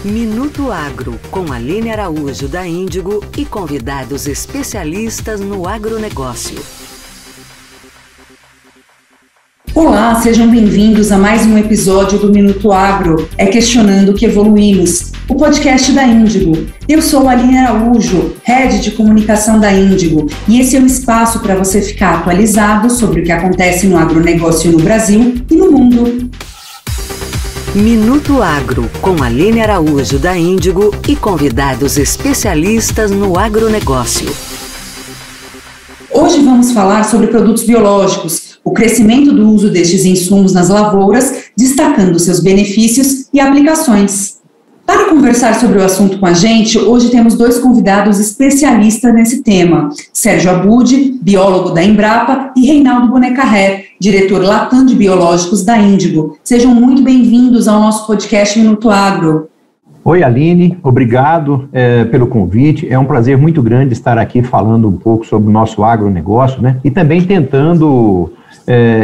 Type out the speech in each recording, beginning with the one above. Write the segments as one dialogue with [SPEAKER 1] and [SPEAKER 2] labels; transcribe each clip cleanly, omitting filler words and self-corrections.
[SPEAKER 1] Minuto Agro, com Aline Araújo da Índigo e convidados especialistas no agronegócio.
[SPEAKER 2] Olá, sejam bem-vindos a mais um episódio do Minuto Agro, Questionando que Evoluímos, o podcast da Índigo. Eu sou a Aline Araújo, Head de Comunicação da Índigo, e esse é um espaço para você ficar atualizado sobre o que acontece no agronegócio no Brasil e no mundo.
[SPEAKER 1] Minuto Agro, com Aline Araújo da Índigo e convidados especialistas no agronegócio.
[SPEAKER 2] Hoje vamos falar sobre produtos biológicos, o crescimento do uso destes insumos nas lavouras, destacando seus benefícios e aplicações. Para conversar sobre o assunto com a gente, hoje temos dois convidados especialistas nesse tema, Sérgio Abud, biólogo da Embrapa, e Reinaldo Bonecarrer, diretor Latam de Biológicos da Índigo. Sejam muito bem-vindos ao nosso podcast Minuto Agro.
[SPEAKER 3] Oi, Aline, obrigado pelo convite. É um prazer muito grande estar aqui falando um pouco sobre o nosso agronegócio, né? E também tentando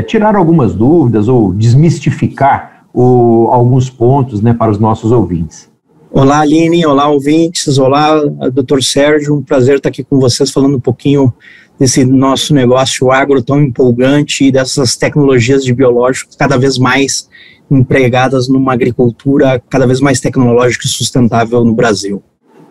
[SPEAKER 3] tirar algumas dúvidas ou desmistificar alguns pontos, né, para os nossos ouvintes.
[SPEAKER 4] Olá, Aline, olá, ouvintes, olá, Dr. Sérgio, um prazer estar aqui com vocês falando um pouquinho desse nosso negócio agro tão empolgante e dessas tecnologias de biológicos cada vez mais empregadas numa agricultura cada vez mais tecnológica e sustentável no Brasil.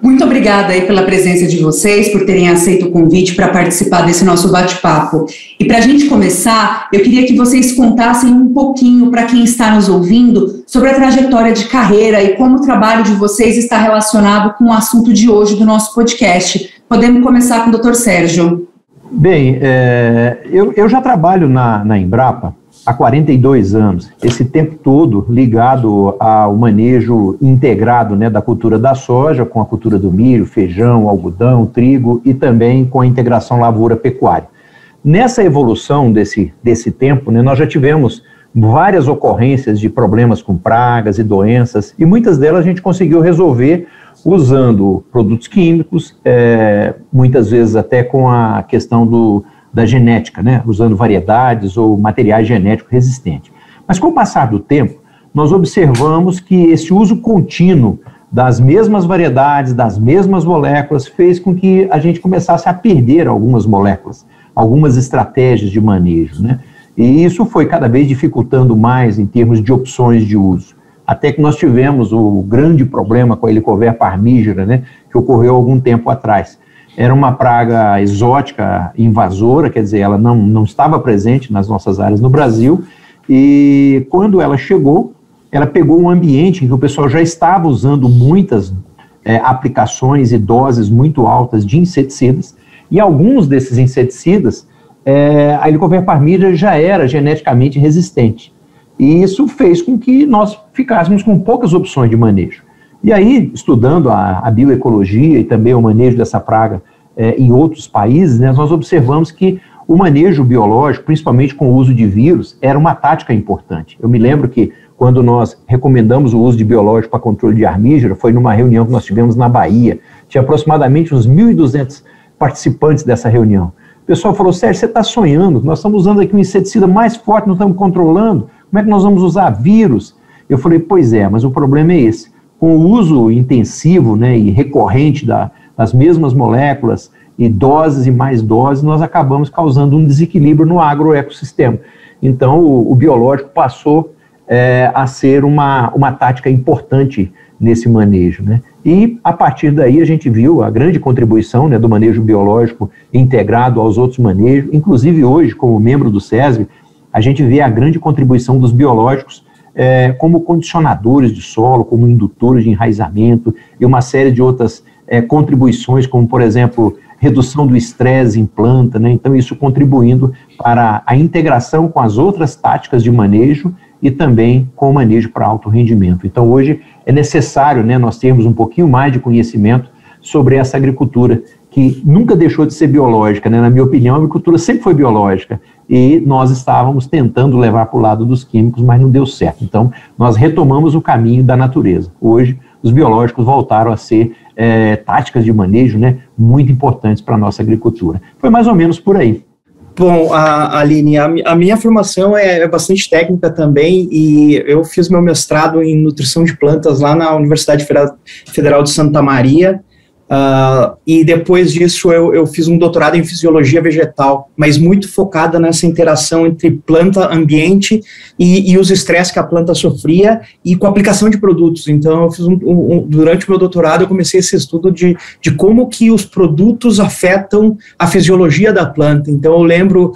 [SPEAKER 2] Muito obrigada aí pela presença de vocês, por terem aceito o convite para participar desse nosso bate-papo. E para a gente começar, eu queria que vocês contassem um pouquinho para quem está nos ouvindo sobre a trajetória de carreira e como o trabalho de vocês está relacionado com o assunto de hoje do nosso podcast. Podemos começar com o Dr. Sérgio.
[SPEAKER 3] Bem, eu já trabalho na Embrapa há 42 anos, esse tempo todo ligado ao manejo integrado, né, da cultura da soja, com a cultura do milho, feijão, algodão, trigo e também com a integração lavoura-pecuária. Nessa evolução desse tempo, né, nós já tivemos várias ocorrências de problemas com pragas e doenças, e muitas delas a gente conseguiu resolver usando produtos químicos, muitas vezes até com a questão da genética, né, usando variedades ou materiais genéticos resistentes. Mas com o passar do tempo, nós observamos que esse uso contínuo das mesmas variedades, das mesmas moléculas, fez com que a gente começasse a perder algumas moléculas, algumas estratégias de manejo, né? E isso foi cada vez dificultando mais em termos de opções de uso. Até que nós tivemos o grande problema com a Helicoverpa parmígera, né, que ocorreu algum tempo atrás. Era uma praga exótica, invasora, quer dizer, ela não estava presente nas nossas áreas no Brasil, e quando ela chegou, ela pegou um ambiente em que o pessoal já estava usando muitas aplicações e doses muito altas de inseticidas, e alguns desses inseticidas, a Helicoverpa parmígera já era geneticamente resistente, e isso fez com que nós ficássemos com poucas opções de manejo. E aí, estudando a bioecologia e também o manejo dessa praga em outros países, né, nós observamos que o manejo biológico, principalmente com o uso de vírus, era uma tática importante. Eu me lembro que quando nós recomendamos o uso de biológico para controle de armígera, foi numa reunião que nós tivemos na Bahia. Tinha aproximadamente uns 1.200 participantes dessa reunião. O pessoal falou: Sérgio, você está sonhando, nós estamos usando aqui um inseticida mais forte, não estamos controlando, como é que nós vamos usar vírus? Eu falei: pois é, mas o problema é esse. Com o uso intensivo, né, e recorrente das mesmas moléculas e doses e mais doses, nós acabamos causando um desequilíbrio no agroecossistema. Então, o biológico passou a ser uma tática importante nesse manejo, né? E, a partir daí, a gente viu a grande contribuição, né, do manejo biológico integrado aos outros manejos. Inclusive, hoje, como membro do SESB, a gente vê a grande contribuição dos biológicos como condicionadores de solo, como indutores de enraizamento e uma série de outras contribuições, como, por exemplo, redução do estresse em planta, né? Então, isso contribuindo para a integração com as outras táticas de manejo e também com o manejo para alto rendimento. Então, hoje é necessário, né, nós termos um pouquinho mais de conhecimento sobre essa agricultura, que nunca deixou de ser biológica, né? Na minha opinião, a agricultura sempre foi biológica, e nós estávamos tentando levar para o lado dos químicos, mas não deu certo. Então, nós retomamos o caminho da natureza. Hoje, os biológicos voltaram a ser táticas de manejo, né, muito importantes para a nossa agricultura. Foi mais ou menos por aí.
[SPEAKER 4] Bom, Aline, a minha formação é bastante técnica também, e eu fiz meu mestrado em nutrição de plantas lá na Universidade Federal de Santa Maria, e depois disso eu fiz um doutorado em fisiologia vegetal, mas muito focada nessa interação entre planta, ambiente e os estresses que a planta sofria, e com a aplicação de produtos. Então eu fiz durante o meu doutorado eu comecei esse estudo de como que os produtos afetam a fisiologia da planta. Então eu lembro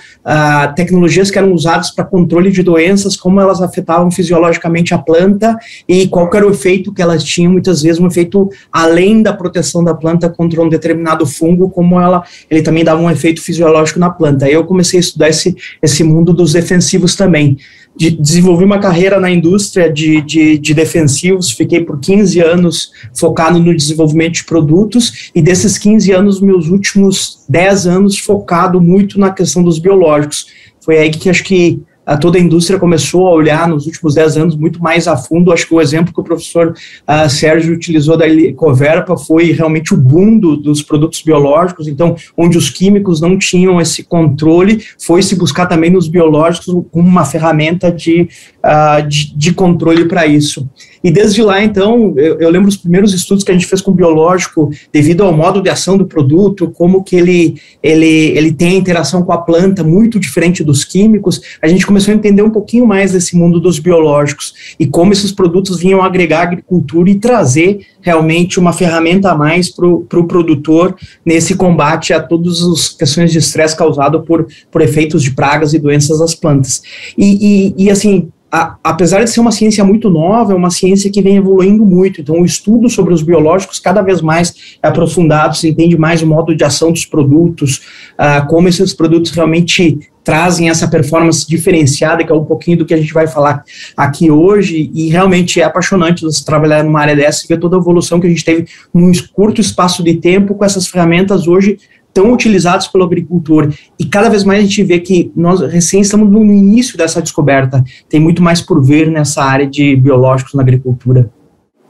[SPEAKER 4] tecnologias que eram usadas para controle de doenças, como elas afetavam fisiologicamente a planta e qual era o efeito que elas tinham, muitas vezes um efeito além da proteção da planta contra um determinado fungo, como ele também dava um efeito fisiológico na planta. Aí eu comecei a estudar esse mundo dos defensivos também. Desenvolvi uma carreira na indústria de defensivos, fiquei por 15 anos focado no desenvolvimento de produtos, e desses 15 anos, meus últimos 10 anos focado muito na questão dos biológicos. Foi aí que acho que toda a indústria começou a olhar nos últimos 10 anos muito mais a fundo. Acho que o exemplo que o professor Sérgio utilizou da Coverpa foi realmente o boom dos produtos biológicos. Então, onde os químicos não tinham esse controle, foi se buscar também nos biológicos como uma ferramenta de controle para isso. E desde lá, então, eu lembro os primeiros estudos que a gente fez com o biológico, devido ao modo de ação do produto, como que ele tem a interação com a planta muito diferente dos químicos. A gente começou a entender um pouquinho mais desse mundo dos biológicos e como esses produtos vinham agregar a agricultura e trazer realmente uma ferramenta a mais para o produtor nesse combate a todas as questões de estresse causado por efeitos de pragas e doenças das plantas. E assim, apesar de ser uma ciência muito nova, é uma ciência que vem evoluindo muito. Então, o estudo sobre os biológicos cada vez mais é aprofundado, se entende mais o modo de ação dos produtos, como esses produtos realmente trazem essa performance diferenciada, que é um pouquinho do que a gente vai falar aqui hoje, e realmente é apaixonante você trabalhar numa área dessa e ver toda a evolução que a gente teve num curto espaço de tempo com essas ferramentas hoje tão utilizados pelo agricultor, e cada vez mais a gente vê que nós recém estamos no início dessa descoberta, tem muito mais por ver nessa área de biológicos na agricultura.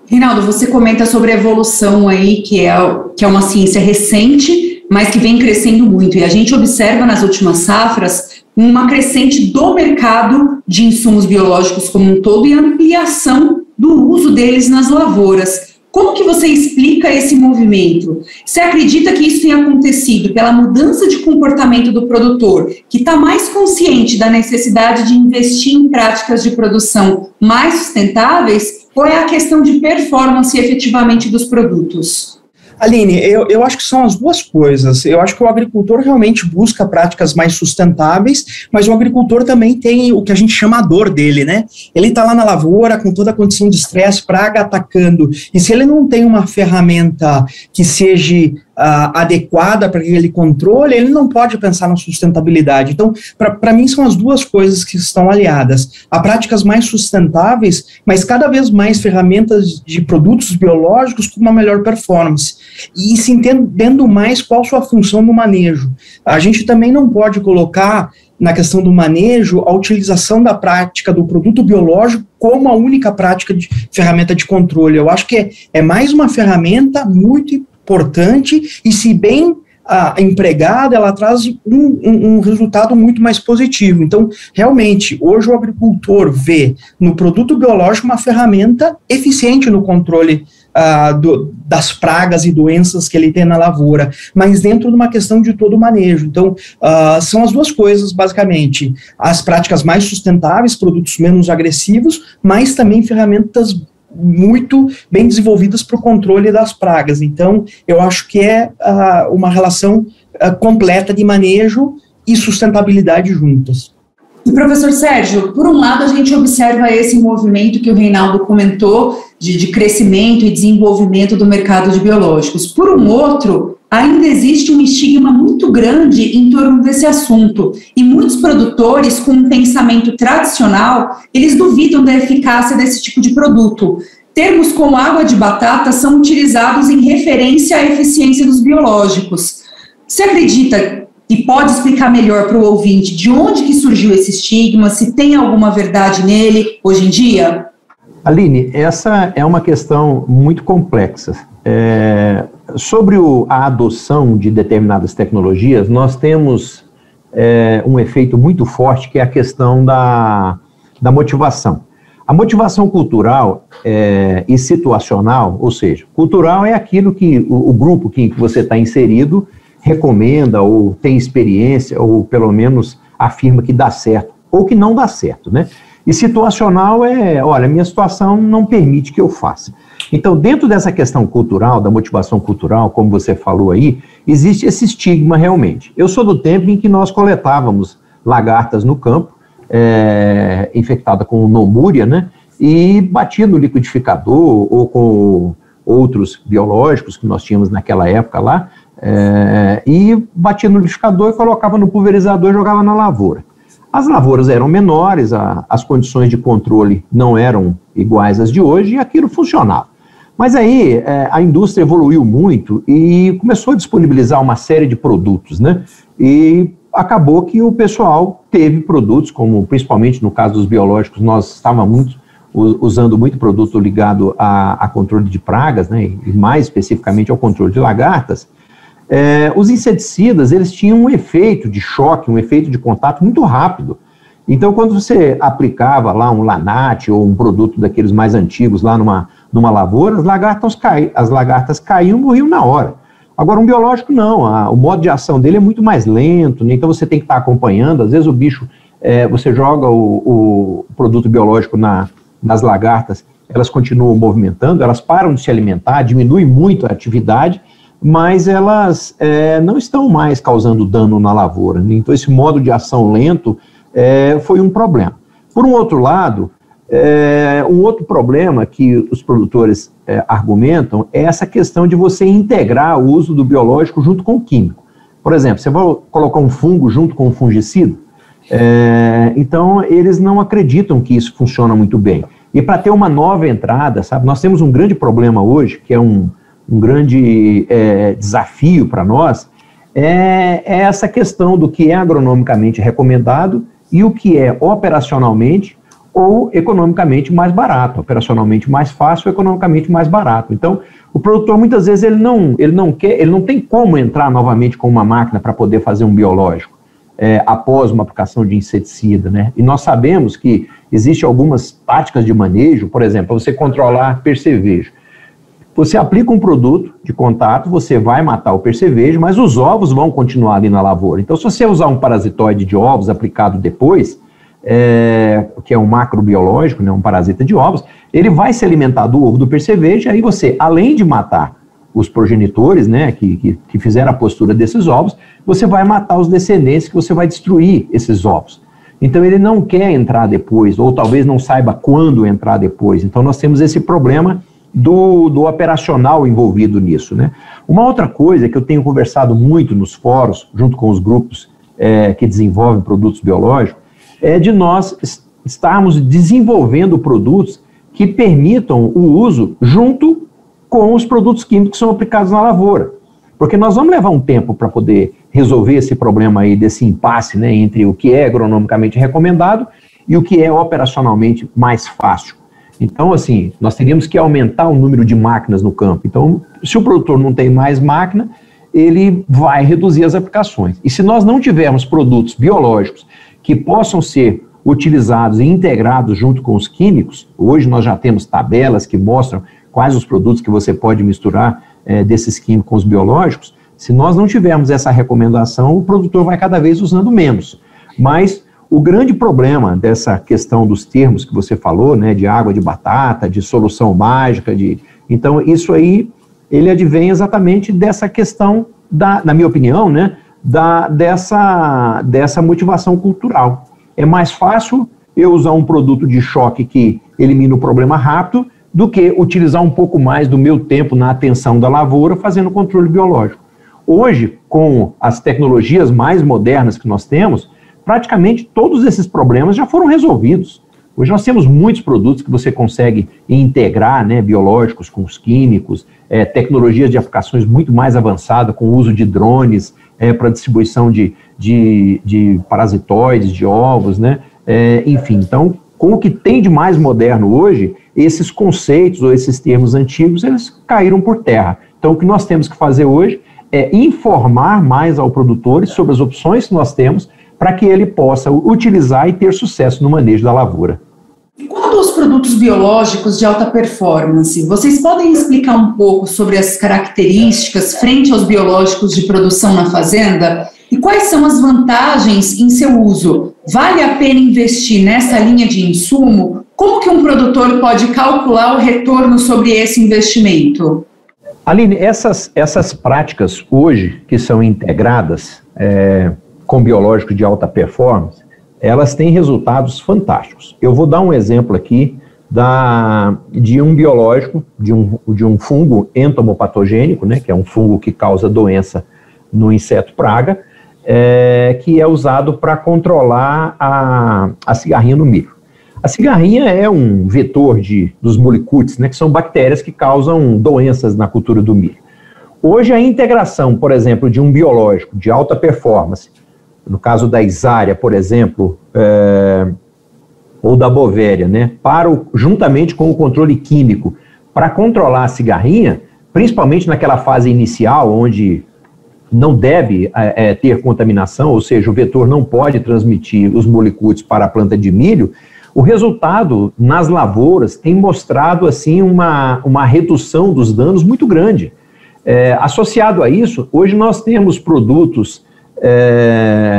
[SPEAKER 2] Reinaldo, você comenta sobre a evolução aí, que é uma ciência recente, mas que vem crescendo muito, e a gente observa nas últimas safras uma crescente do mercado de insumos biológicos como um todo e a ampliação do uso deles nas lavouras. Como que você explica esse movimento? Você acredita que isso tenha acontecido pela mudança de comportamento do produtor, que está mais consciente da necessidade de investir em práticas de produção mais sustentáveis, ou é a questão de performance efetivamente dos produtos?
[SPEAKER 4] Aline, eu acho que são as duas coisas. Eu acho que o agricultor realmente busca práticas mais sustentáveis, mas o agricultor também tem o que a gente chama a dor dele, né? Ele está lá na lavoura com toda a condição de estresse, praga atacando, e se ele não tem uma ferramenta que seja adequada para aquele controle, ele não pode pensar na sustentabilidade. Então, para mim, são as duas coisas que estão aliadas. Há práticas mais sustentáveis, mas cada vez mais ferramentas de produtos biológicos com uma melhor performance. E se entendendo mais qual sua função no manejo. A gente também não pode colocar na questão do manejo a utilização da prática do produto biológico como a única prática de ferramenta de controle. Eu acho que é mais uma ferramenta muito importante, e se bem empregada, ela traz um resultado muito mais positivo. Então, realmente, hoje o agricultor vê no produto biológico uma ferramenta eficiente no controle das pragas e doenças que ele tem na lavoura, mas dentro de uma questão de todo o manejo. Então, são as duas coisas, basicamente, as práticas mais sustentáveis, produtos menos agressivos, mas também ferramentas muito bem desenvolvidas para o controle das pragas. Então, eu acho que é uma relação completa de manejo e sustentabilidade juntas.
[SPEAKER 2] E, professor Sérgio, por um lado a gente observa esse movimento que o Reinaldo comentou de crescimento e desenvolvimento do mercado de biológicos. Por um outro, ainda existe um estigma muito grande em torno desse assunto, e muitos produtores com um pensamento tradicional, eles duvidam da eficácia desse tipo de produto. Termos como água de batata são utilizados em referência à eficiência dos biológicos. Você acredita e pode explicar melhor para o ouvinte de onde que surgiu esse estigma, se tem alguma verdade nele hoje em dia?
[SPEAKER 3] Aline, essa é uma questão muito complexa. Sobre a adoção de determinadas tecnologias, nós temos um efeito muito forte, que é a questão da motivação. A motivação cultural e situacional, ou seja, cultural é aquilo que o grupo que você está inserido recomenda ou tem experiência, ou pelo menos afirma que dá certo, ou que não dá certo, né? E situacional olha, minha situação não permite que eu faça. Então, dentro dessa questão cultural, da motivação cultural, como você falou aí, existe esse estigma realmente. Eu sou do tempo em que nós coletávamos lagartas no campo, infectada com nomúria, né? E batia no liquidificador ou com outros biológicos que nós tínhamos naquela época lá, e batia no liquidificador e colocava no pulverizador e jogava na lavoura. As lavouras eram menores, as condições de controle não eram iguais às de hoje e aquilo funcionava. Mas aí a indústria evoluiu muito e começou a disponibilizar uma série de produtos, né? E acabou que o pessoal teve produtos, como principalmente no caso dos biológicos, nós estávamos usando muito produto ligado a controle de pragas, né? E mais especificamente ao controle de lagartas. Os inseticidas, eles tinham um efeito de choque, um efeito de contato muito rápido. Então, quando você aplicava lá um Lanate ou um produto daqueles mais antigos lá numa lavoura, as lagartas caíam e morriam na hora. Agora, um biológico não, o modo de ação dele é muito mais lento, né? Então você tem que estar acompanhando. Às vezes o bicho, você joga o produto biológico nas lagartas, elas continuam movimentando, elas param de se alimentar, diminui muito a atividade, mas elas não estão mais causando dano na lavoura, né? Então esse modo de ação lento foi um problema. Por um outro lado, um outro problema que os produtores argumentam é essa questão de você integrar o uso do biológico junto com o químico. Por exemplo, você vai colocar um fungo junto com um fungicida, então eles não acreditam que isso funciona muito bem. E para ter uma nova entrada, sabe, nós temos um grande problema hoje, que é um grande desafio para nós, é essa questão do que é agronomicamente recomendado e o que é operacionalmente ou economicamente mais barato, operacionalmente mais fácil, economicamente mais barato. Então, o produtor muitas vezes ele não tem como entrar novamente com uma máquina para poder fazer um biológico após uma aplicação de inseticida, né? E nós sabemos que existem algumas táticas de manejo, por exemplo, para você controlar percevejo. Você aplica um produto de contato, você vai matar o percevejo, mas os ovos vão continuar ali na lavoura. Então, se você usar um parasitoide de ovos aplicado depois, que é um macrobiológico, né, um parasita de ovos, ele vai se alimentar do ovo do percevejo, e aí você, além de matar os progenitores, né, que fizeram a postura desses ovos, você vai matar os descendentes, que você vai destruir esses ovos. Então, ele não quer entrar depois, ou talvez não saiba quando entrar depois. Então, nós temos esse problema do operacional envolvido nisso, né? Uma outra coisa que eu tenho conversado muito nos fóruns, junto com os grupos que desenvolvem produtos biológicos, é de nós estarmos desenvolvendo produtos que permitam o uso junto com os produtos químicos que são aplicados na lavoura. Porque nós vamos levar um tempo para poder resolver esse problema aí, desse impasse, né, entre o que é agronomicamente recomendado e o que é operacionalmente mais fácil. Então, assim, nós teríamos que aumentar o número de máquinas no campo. Então, se o produtor não tem mais máquina, ele vai reduzir as aplicações. E se nós não tivermos produtos biológicos que possam ser utilizados e integrados junto com os químicos, hoje nós já temos tabelas que mostram quais os produtos que você pode misturar desses químicos com os biológicos. Se nós não tivermos essa recomendação, o produtor vai cada vez usando menos. Mas o grande problema dessa questão dos termos que você falou, né, de água de batata, de solução mágica, então isso aí, ele advém exatamente dessa questão, na minha opinião, né, dessa motivação cultural. É mais fácil eu usar um produto de choque que elimina o problema rápido do que utilizar um pouco mais do meu tempo na atenção da lavoura fazendo controle biológico. Hoje, com as tecnologias mais modernas que nós temos, praticamente todos esses problemas já foram resolvidos. Hoje nós temos muitos produtos que você consegue integrar, né, biológicos com os químicos, tecnologias de aplicações muito mais avançadas, com o uso de drones para distribuição de parasitoides, de ovos, né? Enfim, então, com o que tem de mais moderno hoje, esses conceitos ou esses termos antigos, eles caíram por terra. Então, o que nós temos que fazer hoje é informar mais ao produtor sobre as opções que nós temos para que ele possa utilizar e ter sucesso no manejo da lavoura.
[SPEAKER 2] Quanto aos produtos biológicos de alta performance, vocês podem explicar um pouco sobre as características frente aos biológicos de produção na fazenda? E quais são as vantagens em seu uso? Vale a pena investir nessa linha de insumo? Como que um produtor pode calcular o retorno sobre esse investimento?
[SPEAKER 3] Aline, essas práticas hoje que são integradas com biológicos de alta performance, elas têm resultados fantásticos. Eu vou dar um exemplo aqui de um biológico, de um fungo entomopatogênico, né, que é um fungo que causa doença no inseto praga, que é usado para controlar a cigarrinha no milho. A cigarrinha é um vetor dos molicutes, né, que são bactérias que causam doenças na cultura do milho. Hoje a integração, por exemplo, de um biológico de alta performance, no caso da Isária, por exemplo, ou da Bovéria, né, juntamente com o controle químico, para controlar a cigarrinha, principalmente naquela fase inicial, onde não deve ter contaminação, ou seja, o vetor não pode transmitir os molicutes para a planta de milho, o resultado nas lavouras tem mostrado assim, uma redução dos danos muito grande. Associado a isso, hoje nós temos produtos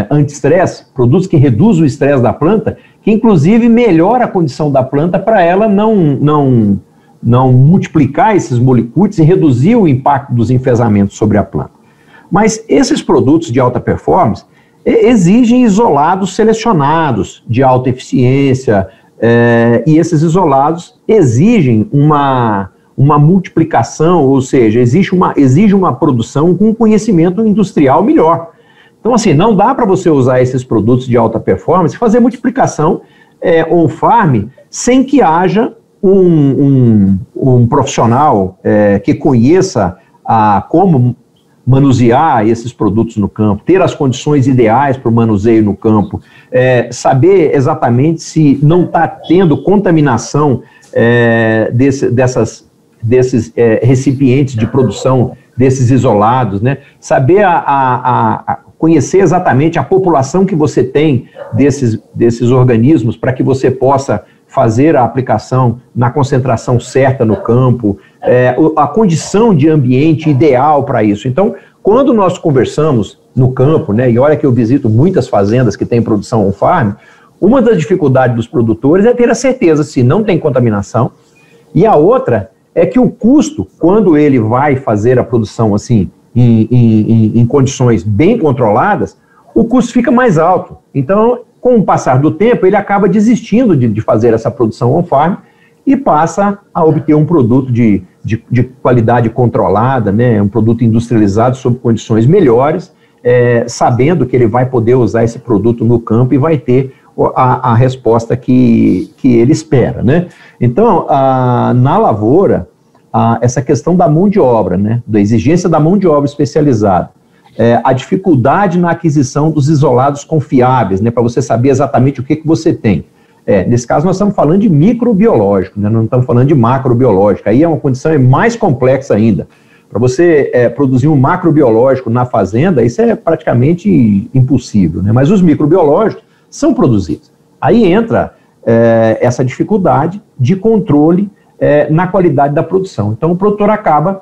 [SPEAKER 3] anti-estresse, produtos que reduzem o estresse da planta, que inclusive melhora a condição da planta para ela não multiplicar esses molicutes e reduzir o impacto dos enfesamentos sobre a planta. Mas esses produtos de alta performance exigem isolados selecionados de alta eficiência, e esses isolados exigem uma multiplicação, ou seja, exige uma produção com conhecimento industrial melhor. Então, assim, não dá para você usar esses produtos de alta performance e fazer multiplicação on-farm sem que haja um profissional que conheça como manusear esses produtos no campo, ter as condições ideais para o manuseio no campo, saber exatamente se não está tendo contaminação desses recipientes de produção, desses isolados, né? Saber conhecer exatamente a população que você tem desses organismos para que você possa fazer a aplicação na concentração certa no campo, a condição de ambiente ideal para isso. Então, quando nós conversamos no campo, né, e olha que eu visito muitas fazendas que têm produção on-farm, uma das dificuldades dos produtores é ter a certeza se não tem contaminação, e a outra é que o custo, quando ele vai fazer a produção assim, em condições bem controladas, o custo fica mais alto. Então, com o passar do tempo, ele acaba desistindo de fazer essa produção on-farm e passa a obter um produto de qualidade controlada, né, um produto industrializado sob condições melhores, sabendo que ele vai poder usar esse produto no campo e vai ter a resposta que ele espera, né? Então, na lavoura, essa questão da mão de obra, né, da exigência da mão de obra especializada, a dificuldade na aquisição dos isolados confiáveis, né, para você saber exatamente o que você tem. Nesse caso, nós estamos falando de microbiológico, né, não estamos falando de macrobiológico. Aí é uma condição mais complexa ainda. Para você produzir um macrobiológico na fazenda, isso é praticamente impossível, né, mas os microbiológicos são produzidos. Aí entra essa dificuldade de controle na qualidade da produção. Então, o produtor acaba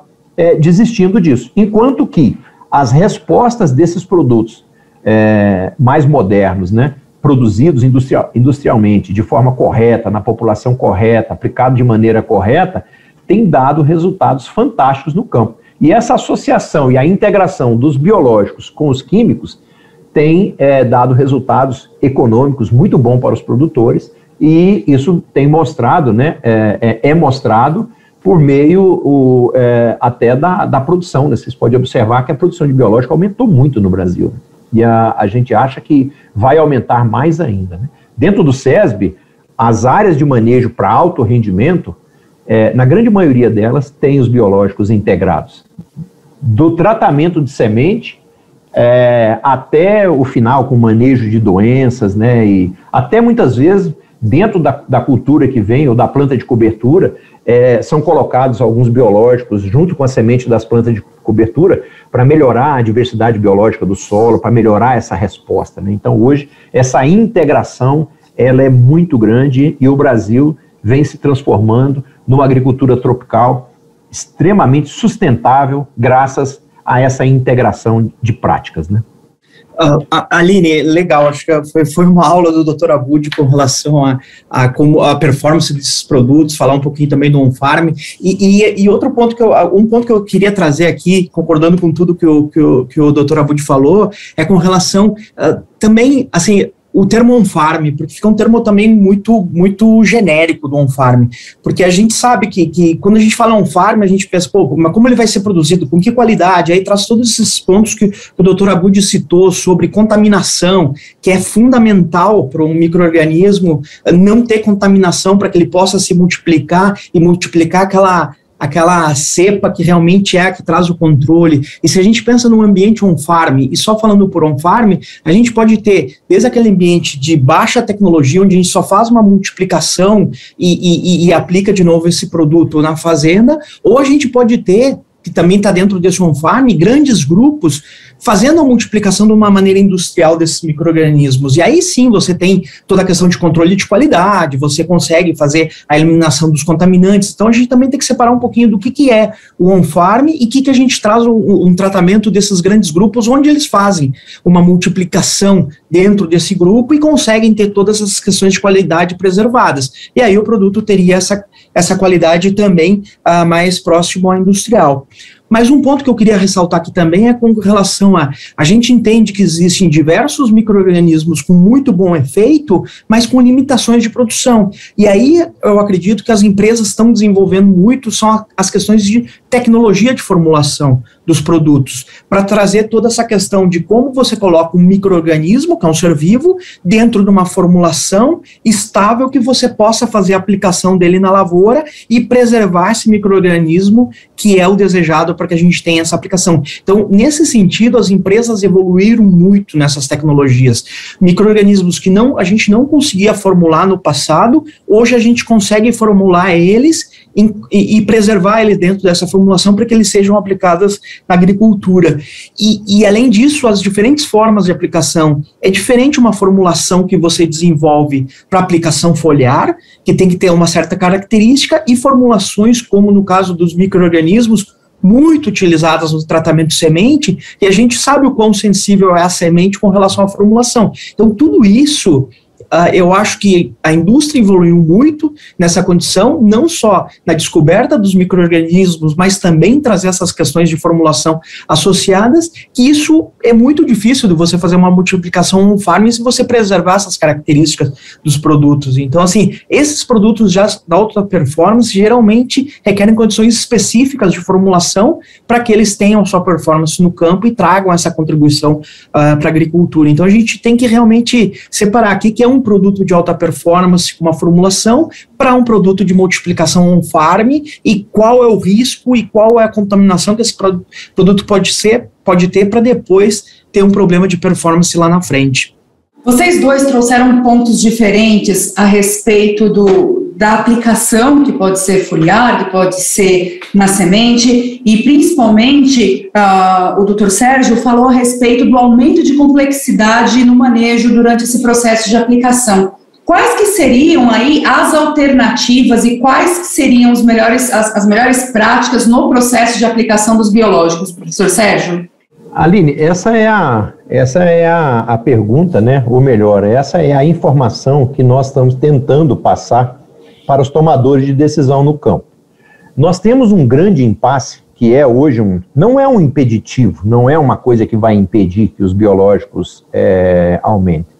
[SPEAKER 3] desistindo disso. Enquanto que as respostas desses produtos mais modernos, né, produzidos industrialmente, de forma correta, na população correta, aplicado de maneira correta, tem dado resultados fantásticos no campo. E essa associação e a integração dos biológicos com os químicos tem dado resultados econômicos muito bons para os produtores, e isso tem mostrado, né, mostrado por meio até da produção, né? Vocês podem observar que a produção de biológico aumentou muito no Brasil, e a gente acha que vai aumentar mais ainda, né? Dentro do SESB, as áreas de manejo para alto rendimento, na grande maioria delas, tem os biológicos integrados. Do tratamento de semente até o final, com manejo de doenças, né, e até muitas vezes, dentro da cultura que vem, ou da planta de cobertura, são colocados alguns biológicos junto com a semente das plantas de cobertura para melhorar a diversidade biológica do solo, para melhorar essa resposta, né? Então, hoje, essa integração ela é muito grande e o Brasil vem se transformando numa agricultura tropical extremamente sustentável graças a essa integração de práticas, né?
[SPEAKER 4] Aline, legal, acho que foi uma aula do Dr. Abud com relação a como a performance desses produtos, falar um pouquinho também do on-farm, e outro ponto um ponto que eu queria trazer aqui, concordando com tudo que o Dr. Abud falou, é com relação também, assim, o termo on-farm, porque fica um termo também muito genérico do on-farm, porque a gente sabe que quando a gente fala on-farm, a gente pensa, pô, mas como ele vai ser produzido, com que qualidade, aí traz todos esses pontos que o Dr. Abud citou sobre contaminação, que é fundamental para um micro-organismo não ter contaminação para que ele possa se multiplicar e multiplicar aquela cepa que realmente é a que traz o controle. E se a gente pensa num ambiente on-farm, e só falando por on-farm, a gente pode ter desde aquele ambiente de baixa tecnologia, onde a gente só faz uma multiplicação e aplica de novo esse produto na fazenda, ou a gente pode ter, que também está dentro desse on-farm, grandes grupos fazendo a multiplicação de uma maneira industrial desses micro-organismos. E aí sim você tem toda a questão de controle de qualidade, você consegue fazer a eliminação dos contaminantes. Então a gente também tem que separar um pouquinho do que é o on-farm e que a gente traz um tratamento desses grandes grupos, onde eles fazem uma multiplicação dentro desse grupo e conseguem ter todas essas questões de qualidade preservadas. E aí o produto teria essa qualidade também mais próximo ao industrial. Mas um ponto que eu queria ressaltar aqui também é com relação a gente entende que existem diversos micro-organismos com muito bom efeito, mas com limitações de produção. E aí eu acredito que as empresas estão desenvolvendo muito são as questões de tecnologia de formulação dos produtos, para trazer toda essa questão de como você coloca um micro-organismo, que é um ser vivo, dentro de uma formulação estável que você possa fazer a aplicação dele na lavoura e preservar esse micro-organismo que é o desejado para que a gente tenha essa aplicação. Então, nesse sentido, as empresas evoluíram muito nessas tecnologias. Micro-organismos que a gente não conseguia formular no passado, hoje a gente consegue formular eles e preservar eles dentro dessa formulação para que eles sejam aplicados na agricultura. E além disso, as diferentes formas de aplicação, é diferente uma formulação que você desenvolve para aplicação foliar, que tem que ter uma certa característica, e formulações como no caso dos micro-organismos, muito utilizadas no tratamento de semente, e a gente sabe o quão sensível é a semente com relação à formulação. Então, tudo isso, eu acho que a indústria evoluiu muito nessa condição, não só na descoberta dos micro-organismos, mas também trazer essas questões de formulação associadas, que isso é muito difícil de você fazer uma multiplicação no farm se você preservar essas características dos produtos. Então, assim, esses produtos já da alta performance geralmente requerem condições específicas de formulação para que eles tenham sua performance no campo e tragam essa contribuição para a agricultura. Então, a gente tem que realmente separar aqui que é um produto de alta performance com uma formulação para um produto de multiplicação on-farm e qual é o risco e qual é a contaminação que esse produto pode ter para depois ter um problema de performance lá na frente.
[SPEAKER 2] Vocês dois trouxeram pontos diferentes a respeito da aplicação, que pode ser foliar, que pode ser na semente, e principalmente o Dr. Sérgio falou a respeito do aumento de complexidade no manejo durante esse processo de aplicação. Quais que seriam aí as alternativas e quais que seriam as melhores práticas no processo de aplicação dos biológicos, professor Sérgio?
[SPEAKER 3] Aline, essa é a pergunta, né? Ou melhor, essa é a informação que nós estamos tentando passar para os tomadores de decisão no campo. Nós temos um grande impasse, que é hoje não é um impeditivo, não é uma coisa que vai impedir que os biológicos aumentem,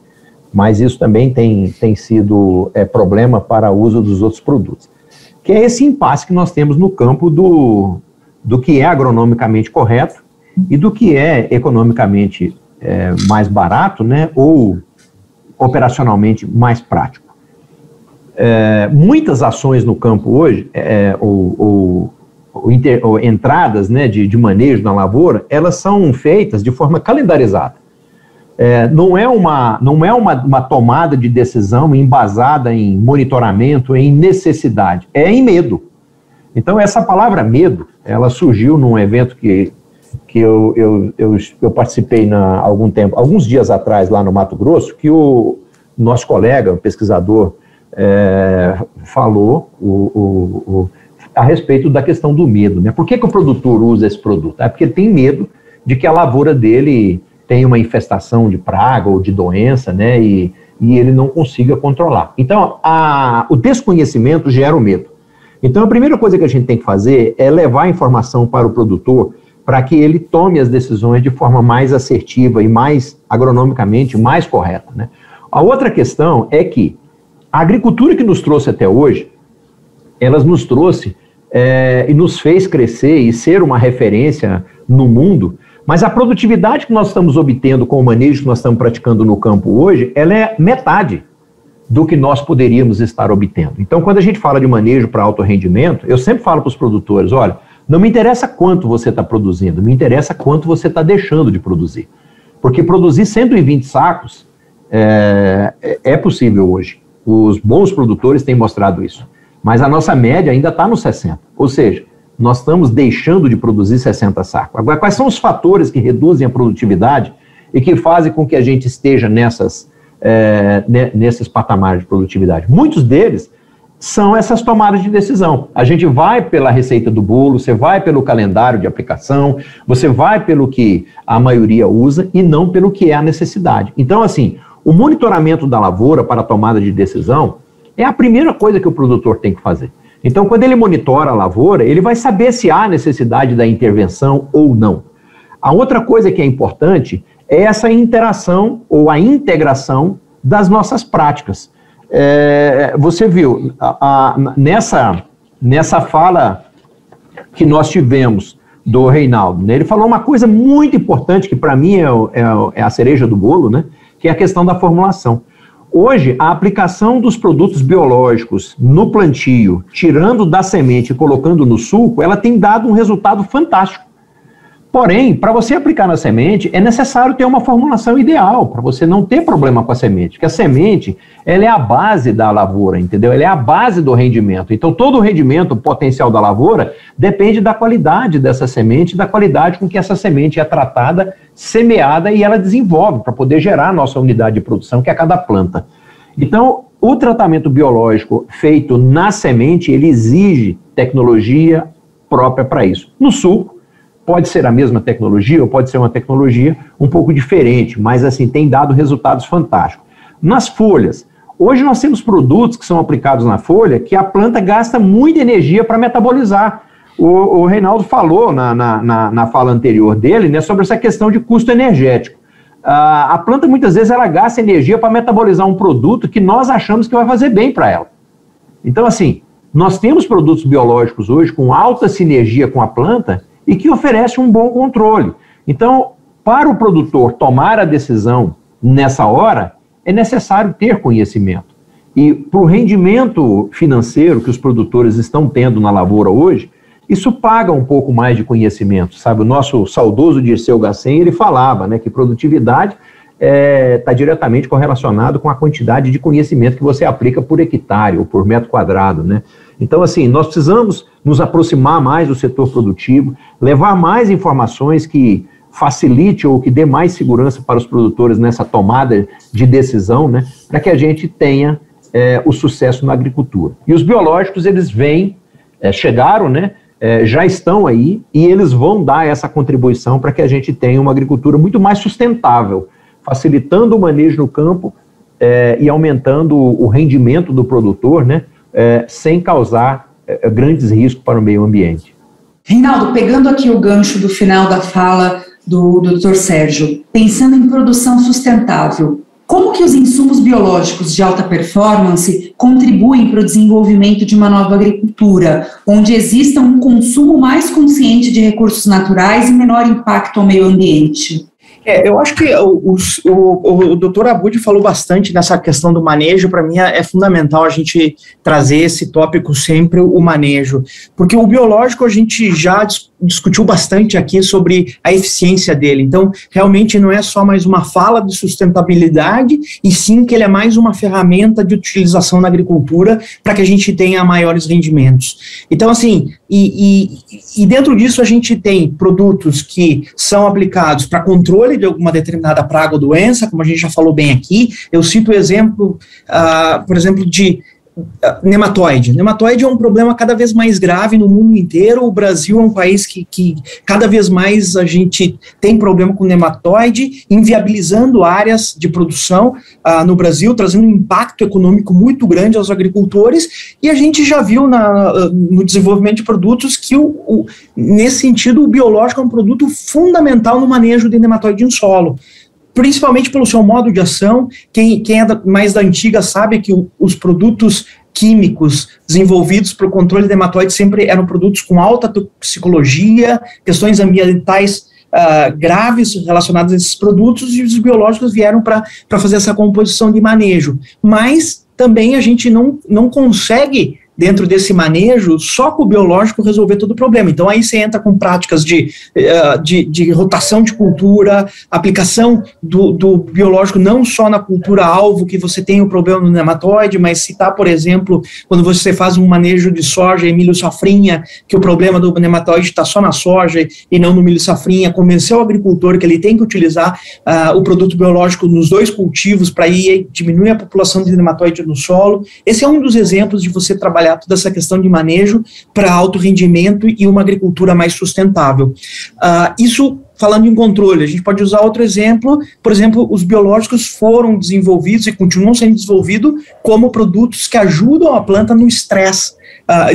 [SPEAKER 3] mas isso também tem sido problema para o uso dos outros produtos, que é esse impasse que nós temos no campo do que é agronomicamente correto e do que é economicamente mais barato, né, ou operacionalmente mais prático. Muitas ações no campo hoje, entradas, né, de manejo na lavoura, elas são feitas de forma calendarizada. Não é uma tomada de decisão embasada em monitoramento, em necessidade, é em medo. Então, essa palavra medo, ela surgiu num evento que eu participei há alguns dias atrás, lá no Mato Grosso, que o nosso colega, o pesquisador, falou a respeito da questão do medo, né? Por que o produtor usa esse produto? É porque ele tem medo de que a lavoura dele tenha uma infestação de praga ou de doença, né? E ele não consiga controlar. Então, o desconhecimento gera o medo. Então, a primeira coisa que a gente tem que fazer é levar a informação para o produtor para que ele tome as decisões de forma mais assertiva e mais agronomicamente mais correta, né? A outra questão é que a agricultura que nos trouxe até hoje, ela nos trouxe e nos fez crescer e ser uma referência no mundo, mas a produtividade que nós estamos obtendo com o manejo que nós estamos praticando no campo hoje, ela é metade do que nós poderíamos estar obtendo. Então, quando a gente fala de manejo para alto rendimento, eu sempre falo para os produtores, olha, não me interessa quanto você está produzindo, me interessa quanto você está deixando de produzir. Porque produzir 120 sacos é possível hoje. Os bons produtores têm mostrado isso. Mas a nossa média ainda está nos 60. Ou seja, nós estamos deixando de produzir 60 sacos. Agora, quais são os fatores que reduzem a produtividade e que fazem com que a gente esteja nesses patamares de produtividade? Muitos deles são essas tomadas de decisão. A gente vai pela receita do bolo, você vai pelo calendário de aplicação, você vai pelo que a maioria usa e não pelo que é a necessidade. Então, assim, o monitoramento da lavoura para a tomada de decisão é a primeira coisa que o produtor tem que fazer. Então, quando ele monitora a lavoura, ele vai saber se há necessidade da intervenção ou não. A outra coisa que é importante é essa interação ou a integração das nossas práticas. Você viu, nessa fala que nós tivemos do Reinaldo, né, ele falou uma coisa muito importante que para mim é a cereja do bolo, né, que é a questão da formulação. Hoje, a aplicação dos produtos biológicos no plantio, tirando da semente e colocando no suco, ela tem dado um resultado fantástico. Porém, para você aplicar na semente, é necessário ter uma formulação ideal, para você não ter problema com a semente, porque a semente, ela é a base da lavoura, entendeu? Ela é a base do rendimento. Então, todo o rendimento potencial da lavoura depende da qualidade dessa semente, da qualidade com que essa semente é tratada, semeada e ela desenvolve para poder gerar a nossa unidade de produção, que é cada planta. Então, o tratamento biológico feito na semente, ele exige tecnologia própria para isso. No suco, pode ser a mesma tecnologia ou pode ser uma tecnologia um pouco diferente, mas assim, tem dado resultados fantásticos. Nas folhas, hoje nós temos produtos que são aplicados na folha que a planta gasta muita energia para metabolizar. O Reinaldo falou na fala anterior dele, né, sobre essa questão de custo energético. A planta muitas vezes ela gasta energia para metabolizar um produto que nós achamos que vai fazer bem para ela. Então assim, nós temos produtos biológicos hoje com alta sinergia com a planta e que oferece um bom controle. Então, para o produtor tomar a decisão nessa hora, é necessário ter conhecimento. E para o rendimento financeiro que os produtores estão tendo na lavoura hoje, isso paga um pouco mais de conhecimento, sabe? O nosso saudoso Dirceu Gassen, ele falava, né, que produtividade está diretamente correlacionado com a quantidade de conhecimento que você aplica por hectare ou por metro quadrado, né? Então, assim, nós precisamos nos aproximar mais do setor produtivo, levar mais informações que facilite ou que dê mais segurança para os produtores nessa tomada de decisão, né, para que a gente tenha o sucesso na agricultura. E os biológicos, eles chegaram, né, já estão aí e eles vão dar essa contribuição para que a gente tenha uma agricultura muito mais sustentável, facilitando o manejo no campo e aumentando o rendimento do produtor, né, sem causar grandes riscos para o meio ambiente.
[SPEAKER 2] Reinaldo, pegando aqui o gancho do final da fala do Dr. Sérgio, pensando em produção sustentável, como que os insumos biológicos de alta performance contribuem para o desenvolvimento de uma nova agricultura, onde exista um consumo mais consciente de recursos naturais e menor impacto ao meio ambiente?
[SPEAKER 4] Eu acho que o doutor Abud falou bastante nessa questão do manejo. Para mim é fundamental a gente trazer esse tópico sempre, o manejo, porque o biológico a gente já discutiu bastante aqui sobre a eficiência dele. Então, realmente não é só mais uma fala de sustentabilidade, e sim que ele é mais uma ferramenta de utilização na agricultura para que a gente tenha maiores rendimentos. Então, assim, e dentro disso a gente tem produtos que são aplicados para controle de alguma determinada praga ou doença, como a gente já falou bem aqui. Eu cito o exemplo, por exemplo, de nematóide. Nematóide é um problema cada vez mais grave no mundo inteiro. O Brasil é um país que cada vez mais a gente tem problema com nematóide, inviabilizando áreas de produção no Brasil, trazendo um impacto econômico muito grande aos agricultores, e a gente já viu no desenvolvimento de produtos que, nesse sentido, o biológico é um produto fundamental no manejo de nematóide em solo, principalmente pelo seu modo de ação. Quem é mais da antiga sabe que os produtos químicos desenvolvidos para o controle de nematóide sempre eram produtos com alta toxicologia, questões ambientais graves relacionadas a esses produtos, e os biológicos vieram para fazer essa composição de manejo. Mas também a gente não consegue, dentro desse manejo, só com o biológico resolver todo o problema. Então aí você entra com práticas de rotação de cultura, aplicação do biológico não só na cultura-alvo, que você tem o problema no nematóide, mas citar, por exemplo, quando você faz um manejo de soja e milho safrinha, que o problema do nematóide está só na soja e não no milho safrinha, convencer o agricultor que ele tem que utilizar o produto biológico nos dois cultivos para ir diminuir a população de nematóide no solo. Esse é um dos exemplos de você trabalhar toda essa questão de manejo para alto rendimento e uma agricultura mais sustentável. Isso falando em controle, a gente pode usar outro exemplo. Por exemplo, os biológicos foram desenvolvidos e continuam sendo desenvolvidos como produtos que ajudam a planta no estresse.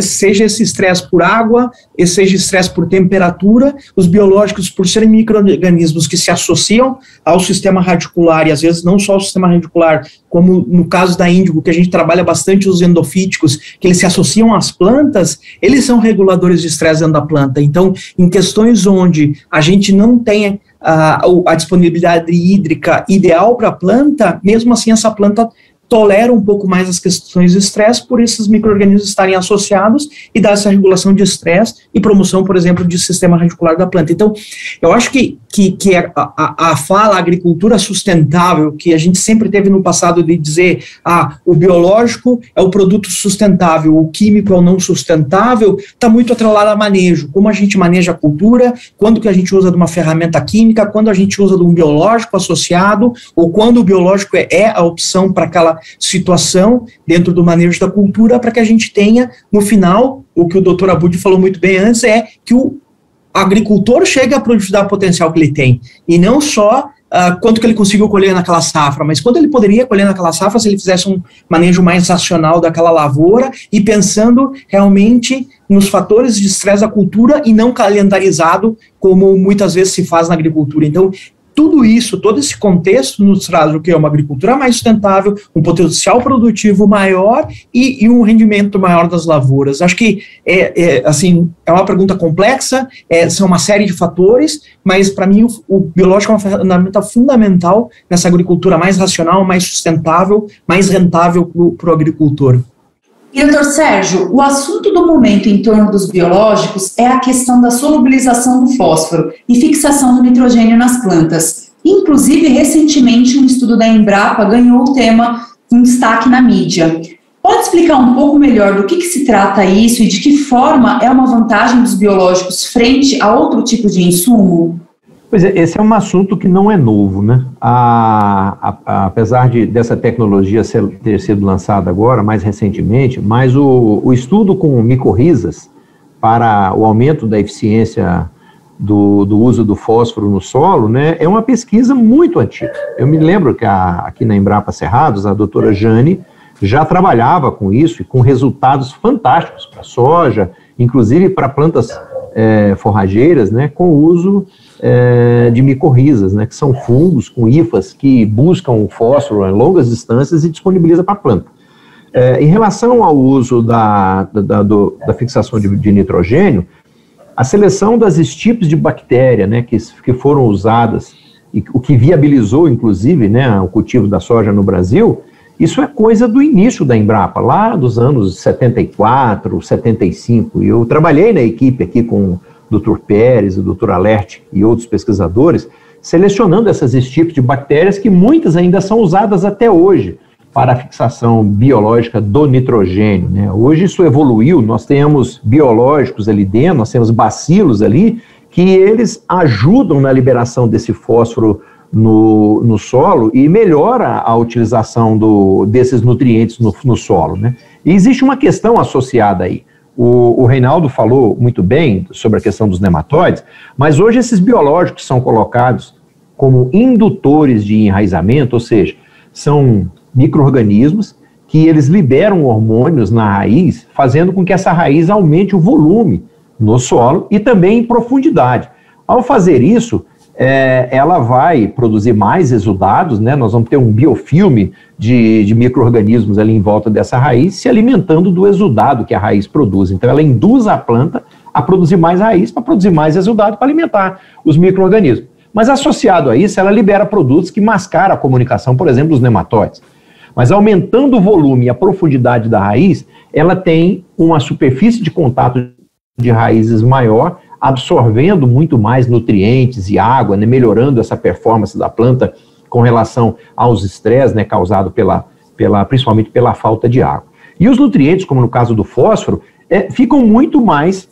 [SPEAKER 4] Seja esse estresse por água, seja estresse por temperatura. Os biológicos, por serem micro-organismos que se associam ao sistema radicular, e às vezes não só ao sistema radicular, como no caso da índigo, que a gente trabalha bastante os endofíticos, que eles se associam às plantas, eles são reguladores de estresse dentro da planta. Então, em questões onde a gente não tem a disponibilidade hídrica ideal para a planta, mesmo assim essa planta tolera um pouco mais as questões de estresse por esses micro-organismos estarem associados e dar essa regulação de estresse e promoção, por exemplo, de sistema radicular da planta. Então, eu acho que a fala agricultura sustentável, que a gente sempre teve no passado de dizer, o biológico é o produto sustentável, o químico é o não sustentável, está muito atrelado a manejo, como a gente maneja a cultura, quando que a gente usa de uma ferramenta química, quando a gente usa de um biológico associado, ou quando o biológico é a opção para aquela situação dentro do manejo da cultura, para que a gente tenha, no final, o que o Dr. Abud falou muito bem antes, é que o agricultor chega a produtividade potencial que ele tem, e não só quanto que ele conseguiu colher naquela safra, mas quanto ele poderia colher naquela safra se ele fizesse um manejo mais racional daquela lavoura e pensando realmente nos fatores de estresse da cultura e não calendarizado como muitas vezes se faz na agricultura. Então, tudo isso, todo esse contexto nos traz o que é uma agricultura mais sustentável, um potencial produtivo maior e um rendimento maior das lavouras. Acho que é uma pergunta complexa, são uma série de fatores, mas para mim o biológico é uma ferramenta fundamental nessa agricultura mais racional, mais sustentável, mais rentável para o agricultor.
[SPEAKER 2] E, doutor Sérgio, o assunto do momento em torno dos biológicos é a questão da solubilização do fósforo e fixação do nitrogênio nas plantas. Inclusive, recentemente, um estudo da Embrapa ganhou o tema com destaque na mídia. Pode explicar um pouco melhor do que se trata isso e de que forma é uma vantagem dos biológicos frente a outro tipo de insumo?
[SPEAKER 3] Pois é, esse é um assunto que não é novo, né? Apesar dessa tecnologia ter sido lançada agora, mais recentemente, mas o estudo com micorrizas para o aumento da eficiência do uso do fósforo no solo, né, é uma pesquisa muito antiga. Eu me lembro que aqui na Embrapa Cerrados, a doutora Jane já trabalhava com isso e com resultados fantásticos para soja, inclusive para plantas forrageiras, né, com o uso de micorrizas, né, que são fungos com hifas que buscam o fósforo a longas distâncias e disponibiliza para a planta. Em relação ao uso da fixação de nitrogênio, a seleção das estirpes de bactéria, né, que foram usadas, e o que viabilizou, inclusive, né, o cultivo da soja no Brasil, isso é coisa do início da Embrapa, lá dos anos 74, 75, e eu trabalhei na equipe aqui com o Dr. Pérez, o Dr. Alert e outros pesquisadores, selecionando essas estirpes de bactérias que muitas ainda são usadas até hoje para a fixação biológica do nitrogênio, né? Hoje isso evoluiu, nós temos biológicos ali dentro, nós temos bacilos ali, que eles ajudam na liberação desse fósforo no solo e melhora a utilização desses nutrientes no solo, né? E existe uma questão associada aí. O Reinaldo falou muito bem sobre a questão dos nematóides, mas hoje esses biológicos são colocados como indutores de enraizamento, ou seja, são micro-organismos que eles liberam hormônios na raiz, fazendo com que essa raiz aumente o volume no solo e também em profundidade. Ao fazer isso, ela vai produzir mais exudados, né? Nós vamos ter um biofilme de micro-organismos ali em volta dessa raiz, se alimentando do exudado que a raiz produz. Então ela induz a planta a produzir mais raiz, para produzir mais exudado, para alimentar os micro-organismos. Mas associado a isso, ela libera produtos que mascaram a comunicação, por exemplo, dos nematóides. Mas aumentando o volume e a profundidade da raiz, ela tem uma superfície de contato de raízes maior, absorvendo muito mais nutrientes e água, né, melhorando essa performance da planta com relação aos estresses, né, causados principalmente pela falta de água. E os nutrientes, como no caso do fósforo, ficam muito mais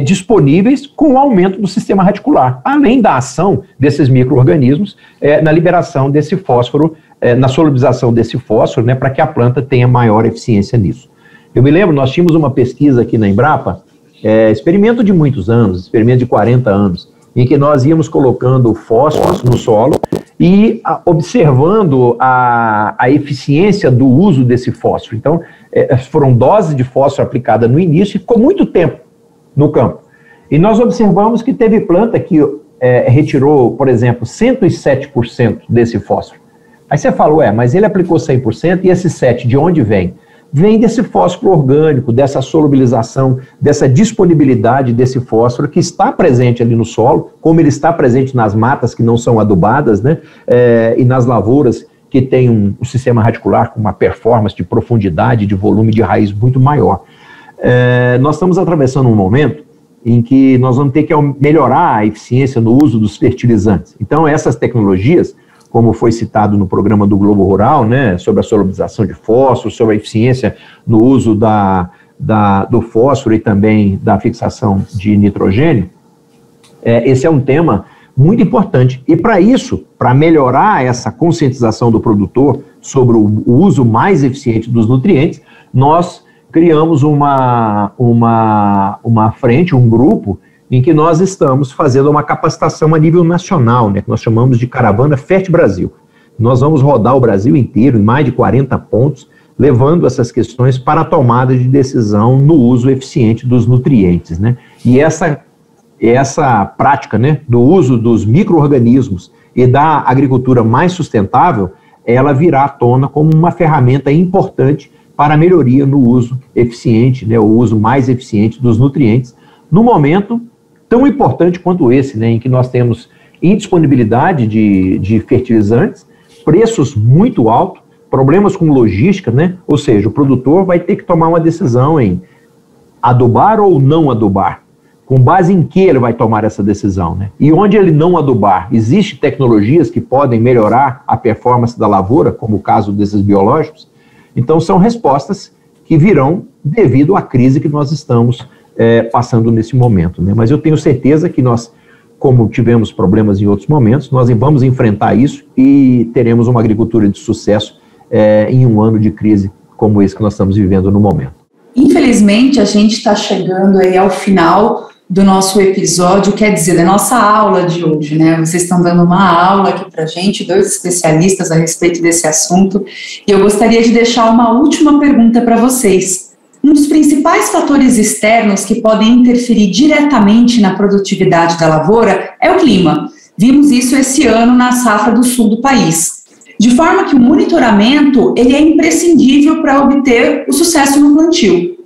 [SPEAKER 3] disponíveis com o aumento do sistema radicular, além da ação desses micro-organismos na liberação desse fósforo, na solubilização desse fósforo, né, para que a planta tenha maior eficiência nisso. Eu me lembro, nós tínhamos uma pesquisa aqui na Embrapa, experimento de muitos anos, experimento de 40 anos, em que nós íamos colocando fósforos no solo e observando a eficiência do uso desse fósforo. Então, foram doses de fósforo aplicada no início e ficou muito tempo no campo. E nós observamos que teve planta que retirou, por exemplo, 107% desse fósforo. Aí você falou, mas ele aplicou 100% e esse 7% de onde vem? Vem desse fósforo orgânico, dessa solubilização, dessa disponibilidade desse fósforo que está presente ali no solo, como ele está presente nas matas que não são adubadas, né, e nas lavouras que tem um sistema radicular com uma performance de profundidade, de volume de raiz muito maior. Nós estamos atravessando um momento em que nós vamos ter que melhorar a eficiência no uso dos fertilizantes. Então, essas tecnologias, como foi citado no programa do Globo Rural, né, sobre a solubilização de fósforo, sobre a eficiência no uso do fósforo e também da fixação de nitrogênio, esse é um tema muito importante. E para isso, para melhorar essa conscientização do produtor sobre o uso mais eficiente dos nutrientes, nós criamos uma frente, um grupo, em que nós estamos fazendo uma capacitação a nível nacional, né, que nós chamamos de Caravana Fert Brasil. Nós vamos rodar o Brasil inteiro, em mais de 40 pontos, levando essas questões para a tomada de decisão no uso eficiente dos nutrientes, né? E essa prática, né, do uso dos micro-organismos e da agricultura mais sustentável, ela virá à tona como uma ferramenta importante para a melhoria no uso eficiente, né, o uso mais eficiente dos nutrientes, no momento tão importante quanto esse, né, em que nós temos indisponibilidade de fertilizantes, preços muito altos, problemas com logística, né, ou seja, o produtor vai ter que tomar uma decisão em adubar ou não adubar, com base em que ele vai tomar essa decisão, né? E onde ele não adubar, existem tecnologias que podem melhorar a performance da lavoura, como o caso desses biológicos. Então são respostas que virão devido à crise que nós estamos passando nesse momento, né? Mas eu tenho certeza que nós, como tivemos problemas em outros momentos, nós vamos enfrentar isso e teremos uma agricultura de sucesso em um ano de crise como esse que nós estamos vivendo no momento.
[SPEAKER 2] Infelizmente, a gente está chegando aí ao final do nosso episódio, quer dizer, da nossa aula de hoje, né? Vocês estão dando uma aula aqui pra gente, 2 especialistas a respeito desse assunto, e eu gostaria de deixar uma última pergunta para vocês. Um dos principais fatores externos que podem interferir diretamente na produtividade da lavoura é o clima. Vimos isso esse ano na safra do sul do país. De forma que o monitoramento ele é imprescindível para obter o sucesso no plantio.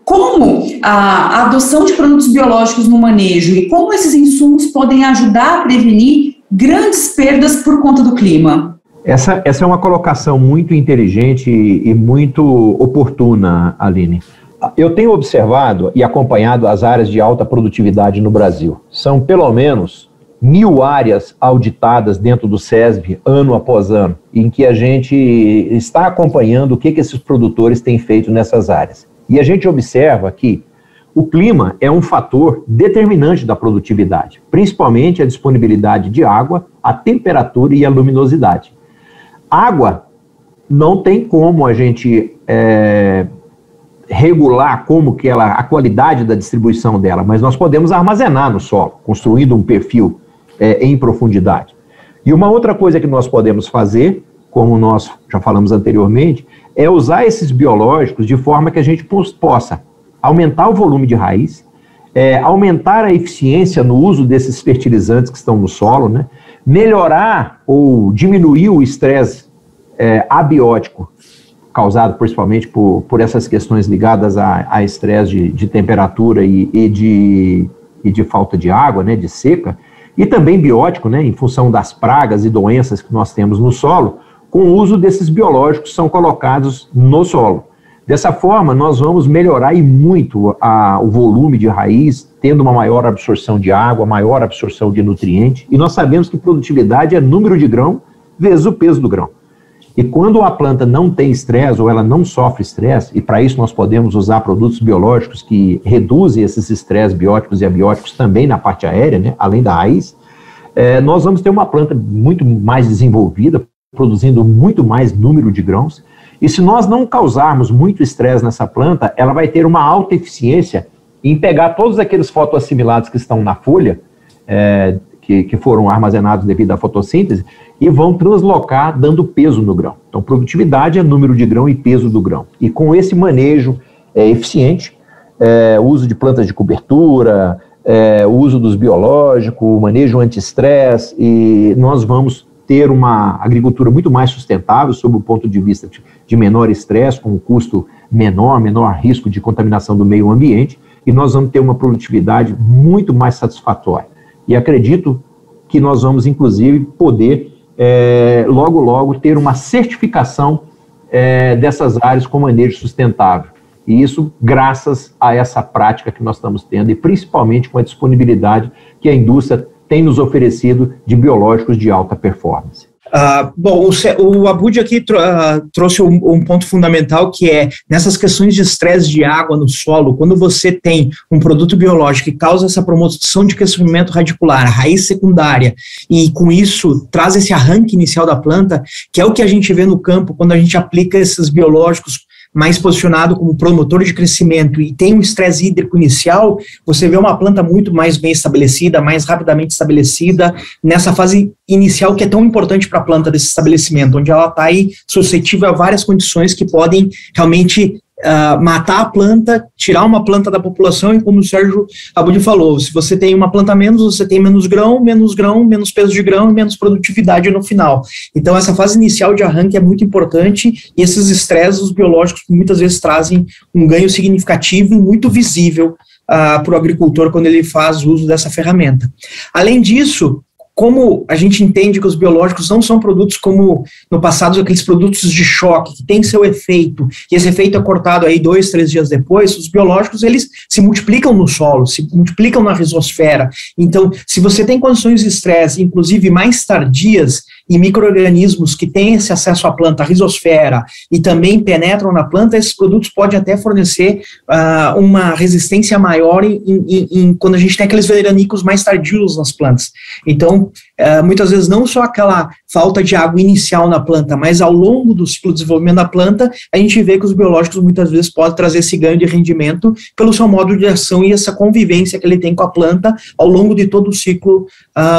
[SPEAKER 2] Como a adoção de produtos biológicos no manejo e como esses insumos podem ajudar a prevenir grandes perdas por conta do clima?
[SPEAKER 3] Essa é uma colocação muito inteligente e muito oportuna, Aline. Eu tenho observado e acompanhado as áreas de alta produtividade no Brasil. São pelo menos 1.000 áreas auditadas dentro do SESB, ano após ano, em que a gente está acompanhando o que esses produtores têm feito nessas áreas. E a gente observa que o clima é um fator determinante da produtividade, principalmente a disponibilidade de água, a temperatura e a luminosidade. Água não tem como a gente regular como que a qualidade da distribuição dela, mas nós podemos armazenar no solo, construindo um perfil em profundidade. E uma outra coisa que nós podemos fazer, como nós já falamos anteriormente, é usar esses biológicos de forma que a gente possa aumentar o volume de raiz, aumentar a eficiência no uso desses fertilizantes que estão no solo, né? Melhorar ou diminuir o estresse abiótico, causado principalmente por essas questões ligadas a estresse de temperatura e de falta de água, né, de seca, e também biótico, né, em função das pragas e doenças que nós temos no solo, com o uso desses biológicos que são colocados no solo. Dessa forma, nós vamos melhorar e muito o volume de raiz, tendo uma maior absorção de água, maior absorção de nutriente, e nós sabemos que produtividade é número de grão vezes o peso do grão. E quando a planta não tem estresse ou ela não sofre estresse, e para isso nós podemos usar produtos biológicos que reduzem esses estresses bióticos e abióticos também na parte aérea, né, além da raiz, nós vamos ter uma planta muito mais desenvolvida, produzindo muito mais número de grãos. E se nós não causarmos muito estresse nessa planta, ela vai ter uma alta eficiência em pegar todos aqueles fotoassimilados que estão na folha, que foram armazenados devido à fotossíntese, e vão translocar dando peso no grão. Então, produtividade é número de grão e peso do grão. E com esse manejo eficiente, o uso de plantas de cobertura, o uso dos biológicos, o manejo anti-estresse, e nós vamos ter uma agricultura muito mais sustentável sob o ponto de vista de menor estresse, com um custo menor risco de contaminação do meio ambiente, e nós vamos ter uma produtividade muito mais satisfatória. E acredito que nós vamos, inclusive, poder, logo, logo, ter uma certificação dessas áreas com manejo sustentável. E isso graças a essa prática que nós estamos tendo, e principalmente com a disponibilidade que a indústria tem nos oferecido de biológicos de alta performance.
[SPEAKER 4] Bom, o Abud aqui trouxe um ponto fundamental, que é nessas questões de estresse de água no solo. Quando você tem um produto biológico que causa essa promoção de crescimento radicular, raiz secundária, e com isso traz esse arranque inicial da planta, que é o que a gente vê no campo quando a gente aplica esses biológicos mais posicionado como promotor de crescimento e tem um estresse hídrico inicial, você vê uma planta muito mais bem estabelecida, mais rapidamente estabelecida, nessa fase inicial que é tão importante para a planta desse estabelecimento, onde ela está aí suscetível a várias condições que podem realmente matar a planta, tirar uma planta da população, e como o Sérgio Abud falou, se você tem uma planta menos, você tem menos grão, menos peso de grão e menos produtividade no final. Então essa fase inicial de arranque é muito importante, e esses estresses biológicos muitas vezes trazem um ganho significativo e muito visível para o agricultor quando ele faz uso dessa ferramenta. Além disso, como a gente entende que os biológicos não são produtos como no passado, aqueles produtos de choque, que tem seu efeito, e esse efeito é cortado aí 2, 3 dias depois, os biológicos, eles se multiplicam no solo, se multiplicam na rizosfera. Então, se você tem condições de estresse, inclusive mais tardias, e micro-organismos que têm esse acesso à planta, à rizosfera, e também penetram na planta, esses produtos podem até fornecer uma resistência maior quando a gente tem aqueles veranicos mais tardios nas plantas. Então, muitas vezes não só aquela falta de água inicial na planta, mas ao longo do ciclo de desenvolvimento da planta, a gente vê que os biológicos muitas vezes podem trazer esse ganho de rendimento pelo seu modo de ação e essa convivência que ele tem com a planta ao longo de todo o ciclo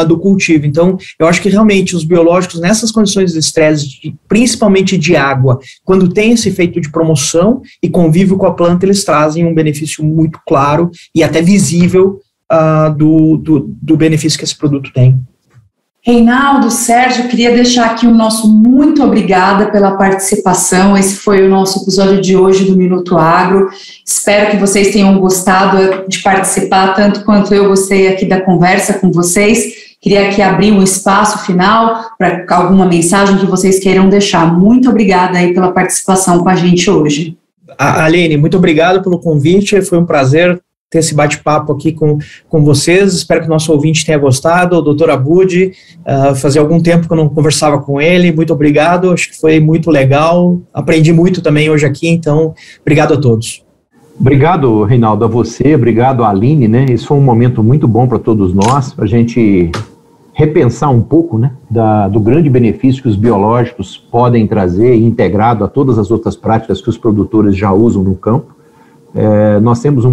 [SPEAKER 4] do cultivo. Então, eu acho que realmente os biológicos nessas condições de estresse, principalmente de água, quando tem esse efeito de promoção e convívio com a planta, eles trazem um benefício muito claro e até visível do benefício que esse produto tem.
[SPEAKER 2] Reinaldo, Sérgio, queria deixar aqui o nosso muito obrigada pela participação. Esse foi o nosso episódio de hoje do Minuto Agro. Espero que vocês tenham gostado de participar, tanto quanto eu gostei aqui da conversa com vocês. Queria aqui abrir um espaço final para alguma mensagem que vocês queiram deixar. Muito obrigada aí pela participação com a gente hoje.
[SPEAKER 4] Aline, muito obrigado pelo convite, foi um prazer ter esse bate-papo aqui com vocês, espero que o nosso ouvinte tenha gostado. O doutor Abud, fazia algum tempo que eu não conversava com ele, muito obrigado, acho que foi muito legal, aprendi muito também hoje aqui, então, obrigado a todos.
[SPEAKER 3] Obrigado, Reinaldo, a você, obrigado, Aline, né, esse foi um momento muito bom para todos nós, a gente repensar um pouco, né, do grande benefício que os biológicos podem trazer, integrado a todas as outras práticas que os produtores já usam no campo. Nós temos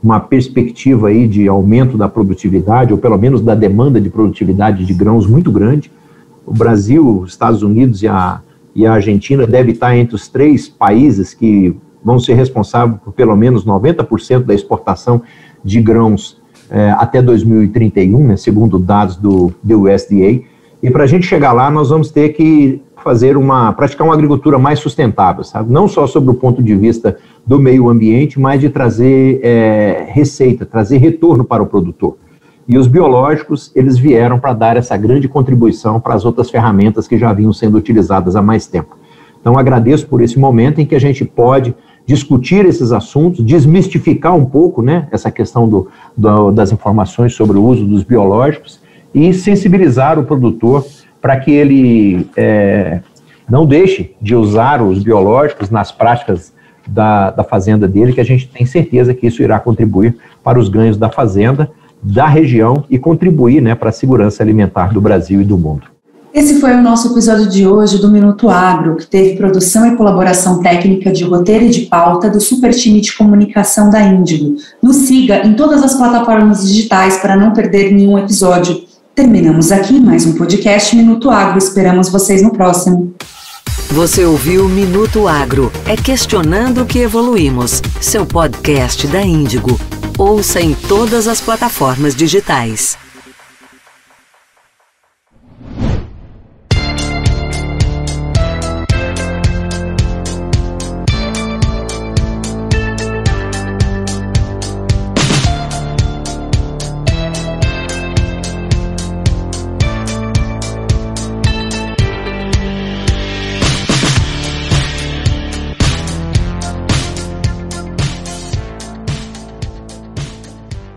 [SPEAKER 3] uma perspectiva aí de aumento da produtividade, ou pelo menos da demanda de produtividade de grãos muito grande. O Brasil, os Estados Unidos e a Argentina devem estar entre os 3 países que vão ser responsáveis por pelo menos 90% da exportação de grãos até 2031, né, segundo dados do USDA. E para a gente chegar lá, nós vamos ter que praticar uma agricultura mais sustentável, sabe? Não só sobre o ponto de vista do meio ambiente, mas de trazer receita, trazer retorno para o produtor. E os biológicos, eles vieram para dar essa grande contribuição para as outras ferramentas que já vinham sendo utilizadas há mais tempo. Então, agradeço por esse momento em que a gente pode discutir esses assuntos, desmistificar um pouco, né, essa questão das informações sobre o uso dos biológicos e sensibilizar o produtor para que ele não deixe de usar os biológicos nas práticas da fazenda dele, que a gente tem certeza que isso irá contribuir para os ganhos da fazenda, da região e contribuir, né, para a segurança alimentar do Brasil e do mundo.
[SPEAKER 2] Esse foi o nosso episódio de hoje do Minuto Agro, que teve produção e colaboração técnica de roteiro e de pauta do super time de comunicação da Índigo. Nos siga em todas as plataformas digitais para não perder nenhum episódio. Terminamos aqui mais um podcast Minuto Agro. Esperamos vocês no próximo.
[SPEAKER 1] Você ouviu Minuto Agro. É questionando que evoluímos. Seu podcast da Índigo. Ouça em todas as plataformas digitais.